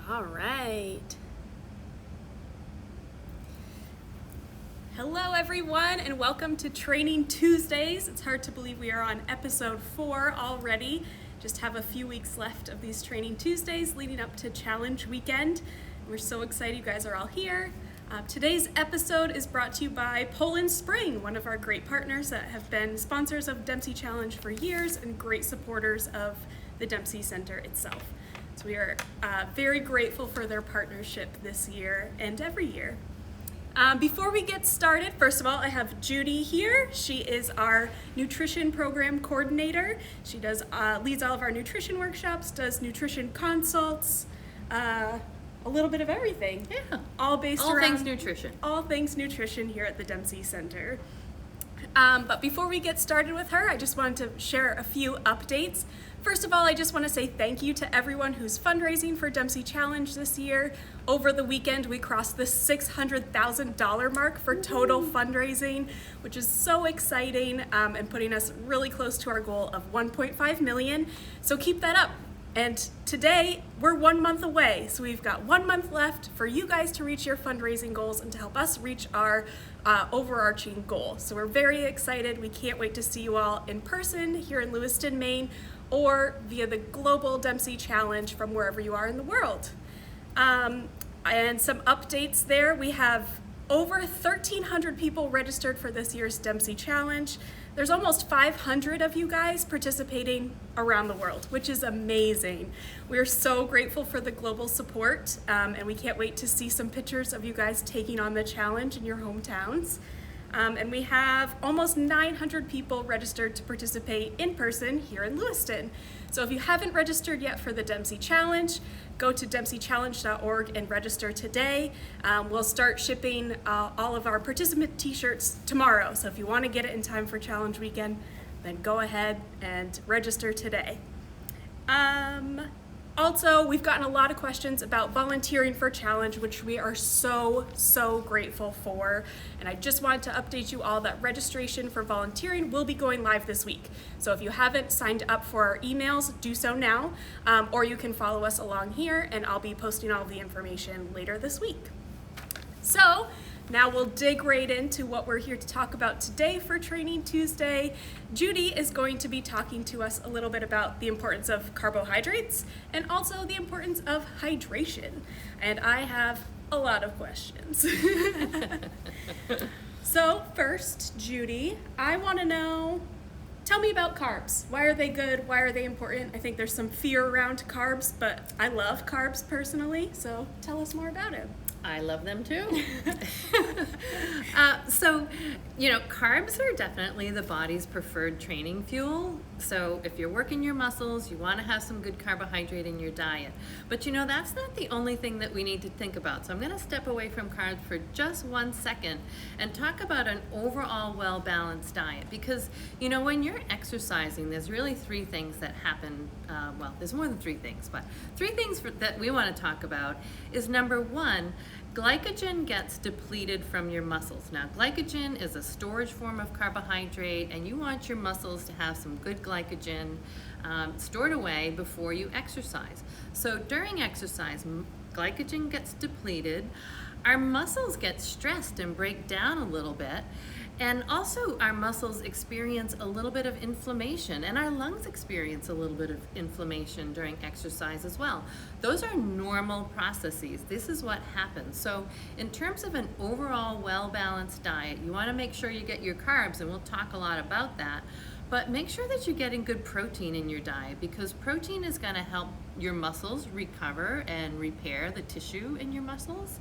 All right. Hello everyone and welcome to Training Tuesdays. It's hard to believe we are on episode 4 already. Just have a few weeks left of these Training Tuesdays leading up to Challenge Weekend. We're so excited you guys are all here. Today's episode is brought to you by Poland Spring, one of our great partners that have been sponsors of Dempsey Challenge for years and great supporters of the Dempsey Center itself. So we are very grateful for their partnership this year and every year. Before we get started, first of all, I have Judy here. She is our nutrition program coordinator. She does leads all of our nutrition workshops, does nutrition consults, a little bit of everything. Yeah. All things nutrition. All things nutrition here at the Dempsey Center. But before we get started with her, I just wanted to share a few updates. First of all, I just want to say thank you to everyone who's fundraising for Dempsey Challenge this year. Over the weekend, we crossed the $600,000 mark for total fundraising, which is so exciting and putting us really close to our goal of $1.5 million. So keep that up. And today, we're 1 month away. So we've got 1 month left for you guys to reach your fundraising goals and to help us reach our overarching goal. So we're very excited. We can't wait to see you all in person here in Lewiston, Maine, or via the Global Dempsey Challenge from wherever you are in the world. And some updates there. We have over 1,300 people registered for this year's Dempsey Challenge. There's almost 500 of you guys participating around the world, which is amazing. We're so grateful for the global support, and we can't wait to see some pictures of you guys taking on the challenge in your hometowns. And we have almost 900 people registered to participate in person here in Lewiston. So if you haven't registered yet for the Dempsey Challenge, go to dempseychallenge.org and register today. We'll start shipping all of our participant t-shirts tomorrow. So if you want to get it in time for Challenge Weekend, then go ahead and register today. Also, we've gotten a lot of questions about volunteering for Challenge, which we are so grateful for. And I just wanted to update you all that registration for volunteering will be going live this week. So if you haven't signed up for our emails, do so now, or you can follow us along here, and I'll be posting all of the information later this week. So now we'll dig right into what we're here to talk about today for Training Tuesday. Judy is going to be talking to us a little bit about the importance of carbohydrates and also the importance of hydration. And I have a lot of questions. So first, Judy, I want to know, tell me about carbs. Why are they good? Why are they important? I think there's some fear around carbs, but I love carbs personally, so tell us more about it. I love them too. Carbs are definitely the body's preferred training fuel. So if you're working your muscles, you want to have some good carbohydrate in your diet. But that's not the only thing that we need to think about. So I'm going to step away from carbs for just 1 second and talk about an overall well-balanced diet. Because, when you're exercising, there's really 3 things that happen. There's more than 3 things, but 3 things that we want to talk about is number 1, glycogen gets depleted from your muscles. Now, glycogen is a storage form of carbohydrate, and you want your muscles to have some good glycogen stored away before you exercise. So during exercise, glycogen gets depleted, our muscles get stressed and break down a little bit, and also our muscles experience a little bit of inflammation, and our lungs experience a little bit of inflammation during exercise as well. Those are normal processes. This is what happens. So in terms of an overall well-balanced diet, you want to make sure you get your carbs, and we'll talk a lot about that. But make sure that you're getting good protein in your diet, because protein is going to help your muscles recover and repair the tissue in your muscles.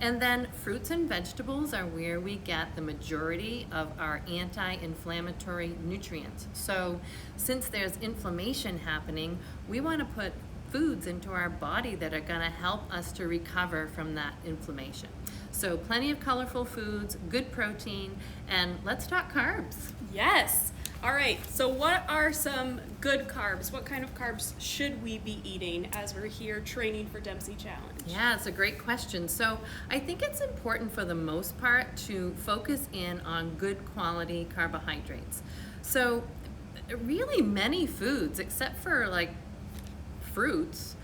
And then fruits and vegetables are where we get the majority of our anti-inflammatory nutrients. So since there's inflammation happening, we want to put foods into our body that are going to help us to recover from that inflammation. So plenty of colorful foods, good protein, and let's talk carbs. Yes. All right, so what are some good carbs? What kind of carbs should we be eating as we're here training for Dempsey Challenge? Yeah, it's a great question. So I think it's important for the most part to focus in on good quality carbohydrates. So really many foods, except for like fruits,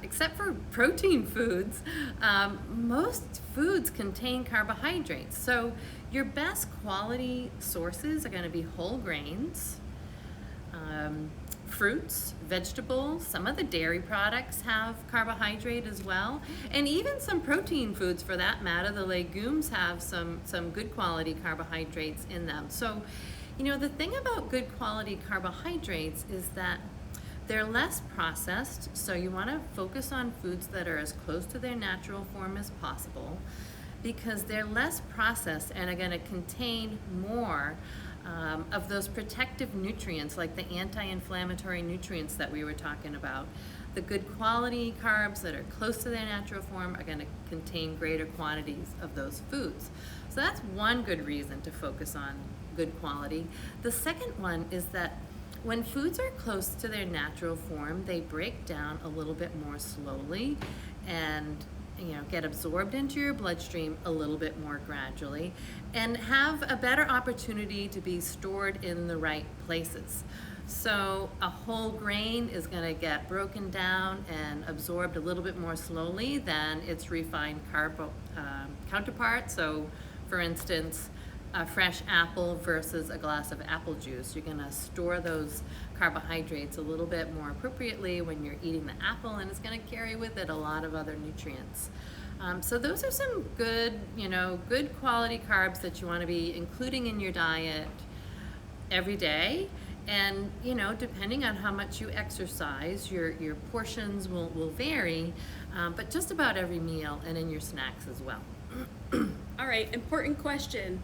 except for protein foods, most foods contain carbohydrates. So your best quality sources are going to be whole grains, fruits, vegetables. Some of the dairy products have carbohydrate as well, and even some protein foods for that matter. The legumes have some good quality carbohydrates in them. So, the thing about good quality carbohydrates is that they're less processed, so you want to focus on foods that are as close to their natural form as possible, because they're less processed and are going to contain more of those protective nutrients, like the anti-inflammatory nutrients that we were talking about. The good quality carbs that are close to their natural form are going to contain greater quantities of those foods. So that's one good reason to focus on good quality. The second one is that when foods are close to their natural form, they break down a little bit more slowly and get absorbed into your bloodstream a little bit more gradually and have a better opportunity to be stored in the right places. So a whole grain is going to get broken down and absorbed a little bit more slowly than its refined carb counterpart. So for instance, a fresh apple versus a glass of apple juice, you're going to store those carbohydrates a little bit more appropriately when you're eating the apple, and it's going to carry with it a lot of other nutrients. So those are some good, good quality carbs that you want to be including in your diet every day. And, depending on how much you exercise, your portions will vary, but just about every meal and in your snacks as well. All right, important question.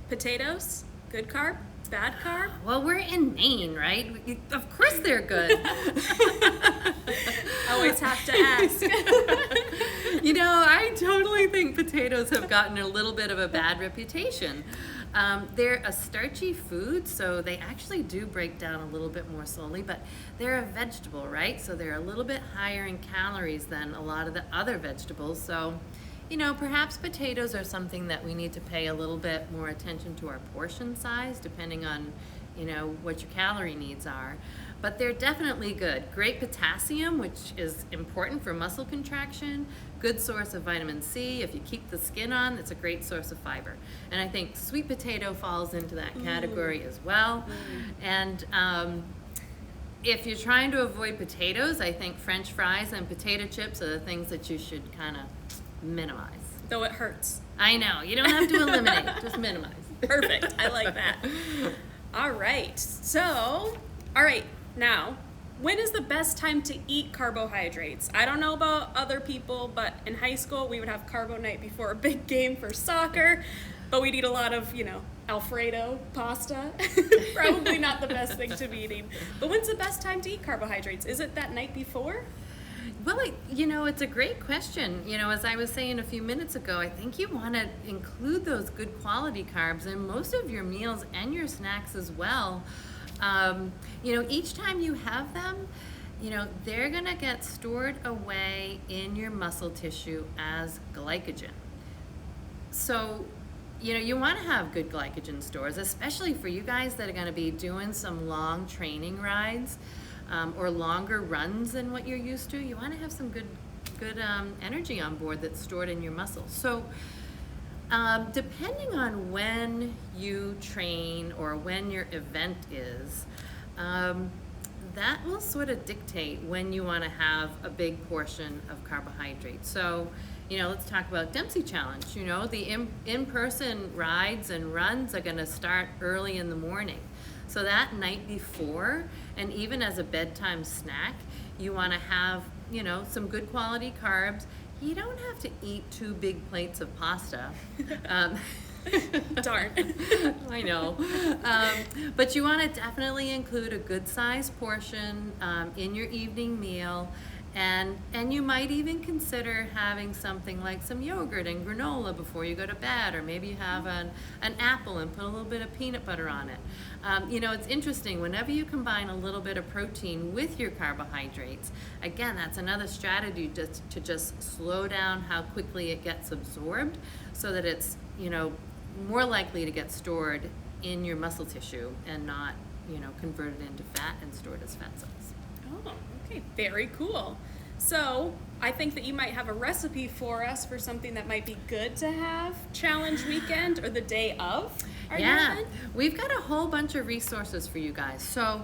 Potatoes, good carb, bad carb? Well, we're in Maine, right? Of course they're good. Always have to ask. I totally think potatoes have gotten a little bit of a bad reputation. They're a starchy food, so they actually do break down a little bit more slowly, but they're a vegetable, right? So they're a little bit higher in calories than a lot of the other vegetables. So, perhaps potatoes are something that we need to pay a little bit more attention to our portion size, depending on, what your calorie needs are. But they're definitely good. Great potassium, which is important for muscle contraction. Good source of vitamin C. If you keep the skin on, it's a great source of fiber. And I think sweet potato falls into that category as well. And if you're trying to avoid potatoes, I think French fries and potato chips are the things that you should kind of minimize. Though it hurts. I know. You don't have to eliminate, just minimize. Perfect. I like that. All right. So, now, when is the best time to eat carbohydrates? I don't know about other people, but in high school we would have carbo night before a big game for soccer, but we'd eat a lot of, Alfredo pasta. Probably not the best thing to be eating. But when's the best time to eat carbohydrates? Is it that night before? Well, it's a great question. As I was saying a few minutes ago, I think you want to include those good quality carbs in most of your meals and your snacks as well. Each time you have them, they're going to get stored away in your muscle tissue as glycogen. So, you want to have good glycogen stores, especially for you guys that are going to be doing some long training rides. Or longer runs than what you're used to. You want to have some good energy on board that's stored in your muscles. So depending on when you train or when your event is, that will sort of dictate when you want to have a big portion of carbohydrates. So, let's talk about Dempsey Challenge. The in-person rides and runs are going to start early in the morning. So that night before, and even as a bedtime snack, you want to have, some good quality carbs. You don't have to eat 2 big plates of pasta. Darn. I know. But you want to definitely include a good sized portion in your evening meal. And you might even consider having something like some yogurt and granola before you go to bed, or maybe you have an apple and put a little bit of peanut butter on it. It's interesting, whenever you combine a little bit of protein with your carbohydrates, again, that's another strategy to just slow down how quickly it gets absorbed so that it's, more likely to get stored in your muscle tissue and not, converted into fat and stored as fat cells. Oh, okay. Okay, very cool. So I think that you might have a recipe for us for something that might be good to have challenge weekend or the day of our event. We've got a whole bunch of resources for you guys. So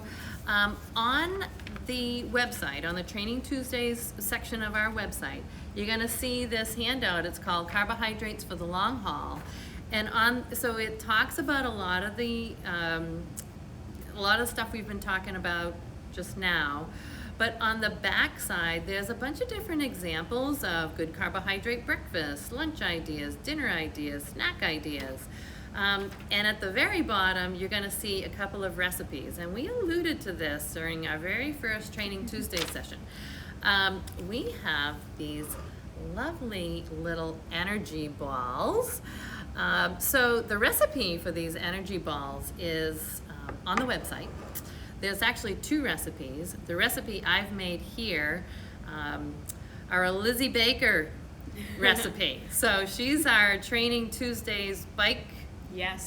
on the website, on the Training Tuesdays section of our website, you're going to see this handout. It's called Carbohydrates for the Long Haul. And so it talks about a lot of stuff we've been talking about just now. But on the back side, there's a bunch of different examples of good carbohydrate breakfast, lunch ideas, dinner ideas, snack ideas. And at the very bottom, you're going to see a couple of recipes. And we alluded to this during our very first Training Tuesday session. We have these lovely little energy balls. So the recipe for these energy balls is on the website. There's actually 2 recipes. The recipe I've made here are a Lizzie Baker recipe. So she's our Training Tuesdays bike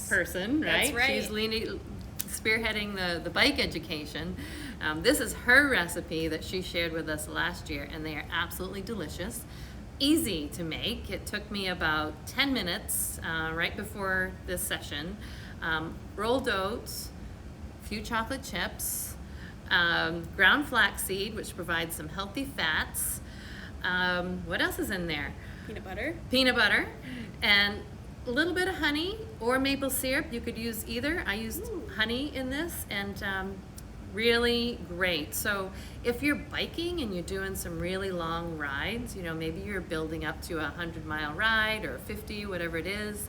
person, right? That's right. She's spearheading the bike education. This is her recipe that she shared with us last year, and they are absolutely delicious. Easy to make. It took me about 10 minutes right before this session. Rolled oats, a few chocolate chips, ground flaxseed, which provides some healthy fats. What else is in there? Peanut butter, and a little bit of honey or maple syrup. You could use either. I used honey in this, and really great. So if you're biking and you're doing some really long rides, maybe you're building up to a 100-mile ride or 50, whatever it is,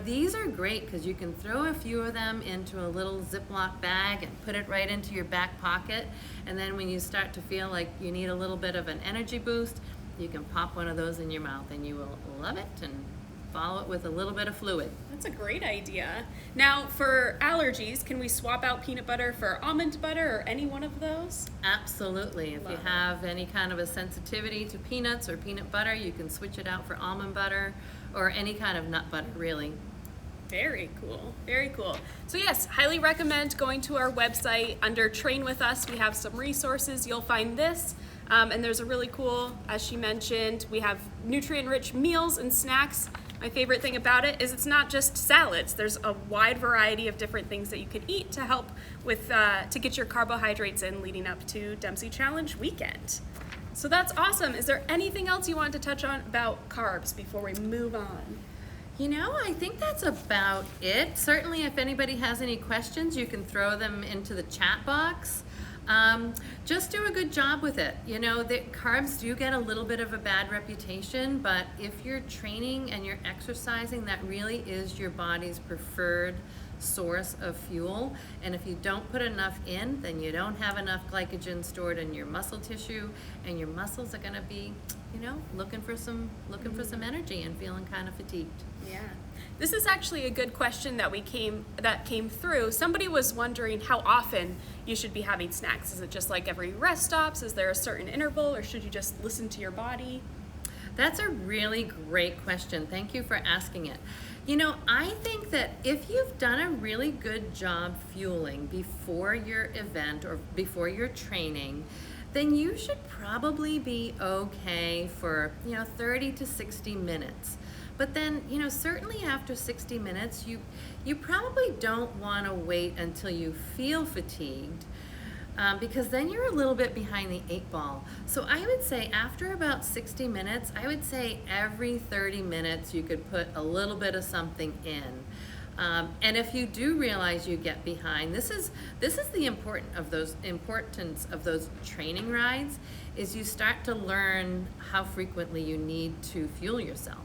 these are great because you can throw a few of them into a little Ziploc bag and put it right into your back pocket. And then when you start to feel like you need a little bit of an energy boost, you can pop one of those in your mouth and you will love it and follow it with a little bit of fluid. That's a great idea. Now, for allergies, can we swap out peanut butter for almond butter or any one of those? Absolutely. If you have any kind of a sensitivity to peanuts or peanut butter, you can switch it out for almond butter or any kind of nut butter, really. Very cool. Very cool. So yes, highly recommend going to our website. Under Train With Us, we have some resources. You'll find this. And there's a really cool, as she mentioned, we have nutrient-rich meals and snacks. My favorite thing about it is it's not just salads. There's a wide variety of different things that you can eat to help with to get your carbohydrates in leading up to Dempsey Challenge weekend. So that's awesome. Is there anything else you wanted to touch on about carbs before we move on? I think that's about it. Certainly, if anybody has any questions, you can throw them into the chat box. Just do a good job with it. The carbs do get a little bit of a bad reputation, but if you're training and you're exercising, that really is your body's preferred source of fuel. And if you don't put enough in, then you don't have enough glycogen stored in your muscle tissue, and your muscles are going to be, looking for some energy and feeling kind of fatigued. Yeah. This is actually a good question that came through. Somebody was wondering how often you should be having snacks. Is it just like every rest stops? Is there a certain interval, or should you just listen to your body? That's a really great question. Thank you for asking it. I think that if you've done a really good job fueling before your event or before your training, then you should probably be okay for 30 to 60 minutes. But then, certainly after 60 minutes, you probably don't want to wait until you feel fatigued, because then you're a little bit behind the 8 ball. So I would say after about 60 minutes, I would say every 30 minutes you could put a little bit of something in. And if you do realize you get behind, this is the importance of those training rides, is you start to learn how frequently you need to fuel yourself.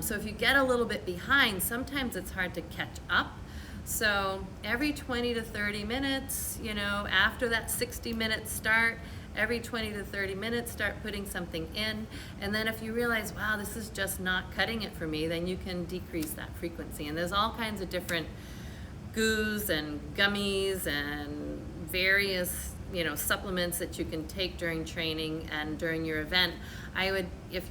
So if you get a little bit behind, sometimes it's hard to catch up. So every 20 to 30 minutes, after that 60-minute start, every 20 to 30 minutes, start putting something in. And then if you realize, wow, this is just not cutting it for me, then you can decrease that frequency. And there's all kinds of different goos and gummies and various supplements that you can take during training and during your event. I would, if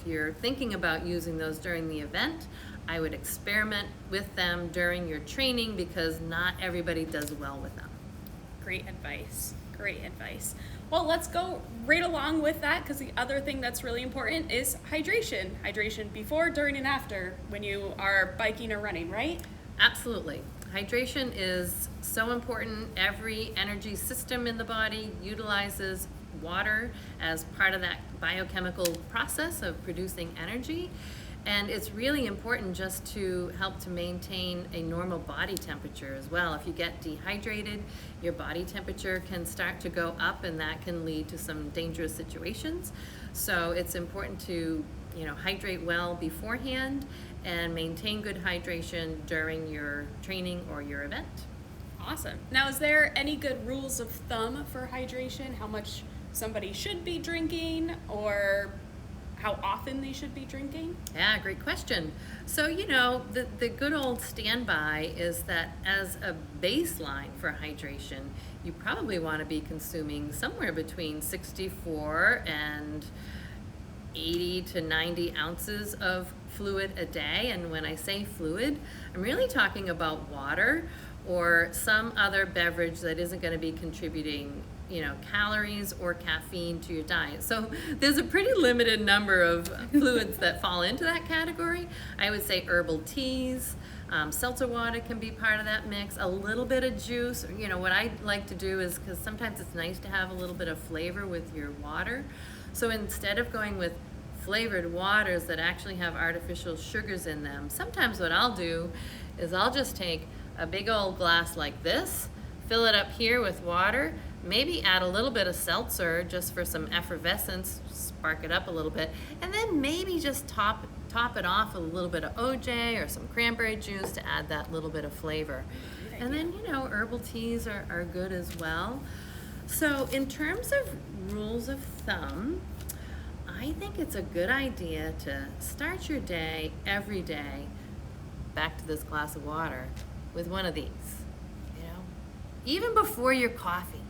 you're thinking about using those during the event, I would experiment with them during your training, because not everybody does well with them. Great advice. Great advice. Well, Well, let's go right along with that, because the other thing that's really important is hydration. Hydration before, during, and after when you are biking or running, right? Absolutely. Hydration is so important. Every energy system in the body utilizes water as part of that biochemical process of producing energy. And it's really important just to help to maintain a normal body temperature as well. If you get dehydrated, your body temperature can start to go up, and that can lead to some dangerous situations. So it's important to, hydrate well beforehand and maintain good hydration during your training or your event. Awesome. Now, is there any good rules of thumb for hydration? How much somebody should be drinking, or how often they should be drinking? Yeah, great question. So, the good old standby is that as a baseline for hydration, you probably want to be consuming somewhere between 64 and 80 to 90 ounces of fluid a day. And when I say fluid, I'm really talking about water or some other beverage that isn't going to be contributing calories or caffeine to your diet. So there's a pretty limited number of fluids that fall into that category. I would say herbal teas, seltzer water can be part of that mix, a little bit of juice. What I like to do is, because sometimes it's nice to have a little bit of flavor with your water. So instead of going with flavored waters that actually have artificial sugars in them, sometimes what I'll do is I'll just take a big old glass like this, fill it up here with water, maybe add a little bit of seltzer just for some effervescence, spark it up a little bit, and then maybe just top it off with a little bit of OJ or some cranberry juice to add that little bit of flavor. And then, herbal teas are good as well. So in terms of rules of thumb, I think it's a good idea to start your day every day, back to this glass of water, with one of these. Even before your coffee.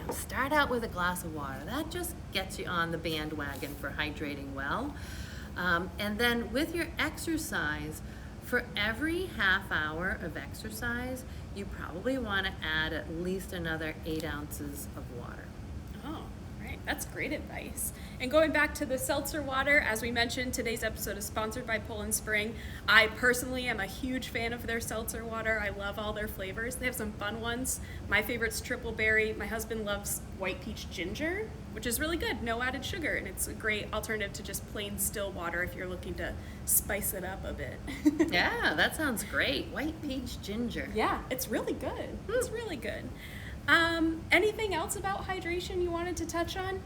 Start out with a glass of water. That just gets you on the bandwagon for hydrating well. And then with your exercise, for every half hour of exercise, you probably want to add at least another 8 ounces of water. Oh, right. That's great advice. And going back to the seltzer water, as we mentioned, today's episode is sponsored by Poland Spring. I personally am a huge fan of their seltzer water. I love all their flavors. They have some fun ones. My favorite's triple berry. My husband loves white peach ginger, which is really good. No added sugar, and it's a great alternative to just plain still water if you're looking to spice it up a bit. Yeah, that sounds great. White peach ginger. Yeah, it's really good. It's really good. Anything else about hydration you wanted to touch on?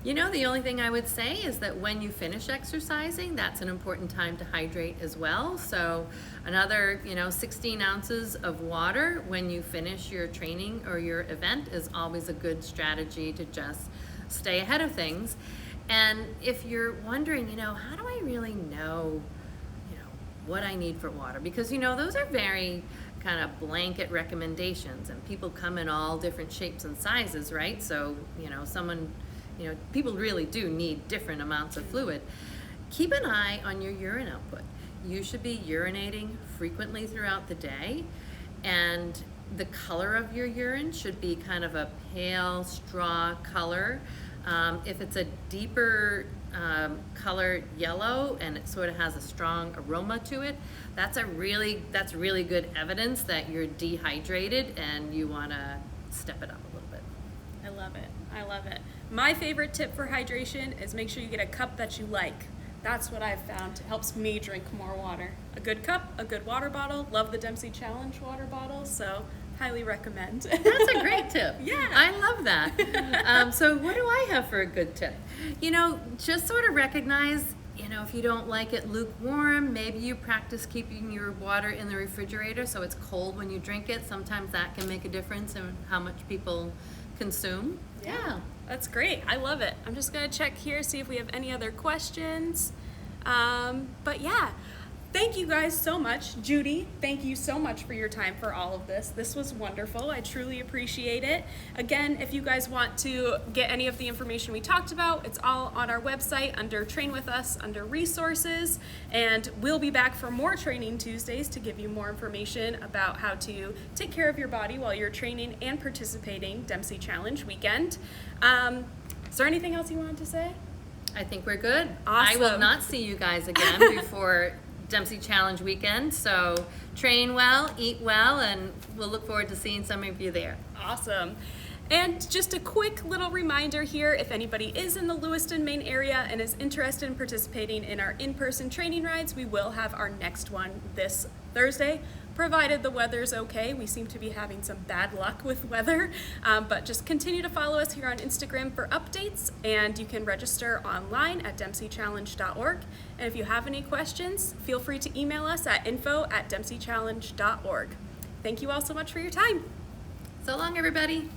The only thing I would say is that when you finish exercising, that's an important time to hydrate as well. So another, 16 ounces of water when you finish your training or your event is always a good strategy to just stay ahead of things. And if you're wondering, how do I really know, what I need for water? Because, those are very kind of blanket recommendations, and people come in all different shapes and sizes, right? So, people really do need different amounts of fluid. Keep an eye on your urine output. You should be urinating frequently throughout the day, and the color of your urine should be kind of a pale straw color. If it's a deeper color yellow and it sort of has a strong aroma to it, that's really good evidence that you're dehydrated and you want to step it up a little bit. I love it. I love it. My favorite tip for hydration is make sure you get a cup that you like. That's what I've found helps me drink more water. A good cup, a good water bottle. Love the Dempsey Challenge water bottle, so highly recommend. That's a great tip. Yeah. I love that. So what do I have for a good tip? Just sort of recognize, if you don't like it lukewarm, maybe you practice keeping your water in the refrigerator so it's cold when you drink it. Sometimes that can make a difference in how much people consume. Yeah, that's great. I love it. I'm just going to check here, see if we have any other questions. But yeah, Thank you guys so much. Judy, thank you so much for your time for all of this. This was wonderful. I truly appreciate it. Again, if you guys want to get any of the information we talked about, it's all on our website under Train With Us, under Resources, and we'll be back for more Training Tuesdays to give you more information about how to take care of your body while you're training and participating Dempsey Challenge weekend. Is there anything else you wanted to say? I think we're good. Awesome. I will not see you guys again before Dempsey Challenge weekend, so train well, eat well, and we'll look forward to seeing some of you there. Awesome. And just a quick little reminder here, if anybody is in the Lewiston, Maine area and is interested in participating in our in-person training rides, we will have our next one this Thursday, provided the weather's okay. We seem to be having some bad luck with weather, but just continue to follow us here on Instagram for updates, and you can register online at dempseychallenge.org. And if you have any questions, feel free to email us at info@dempseychallenge.org. Thank you all so much for your time. So long, everybody.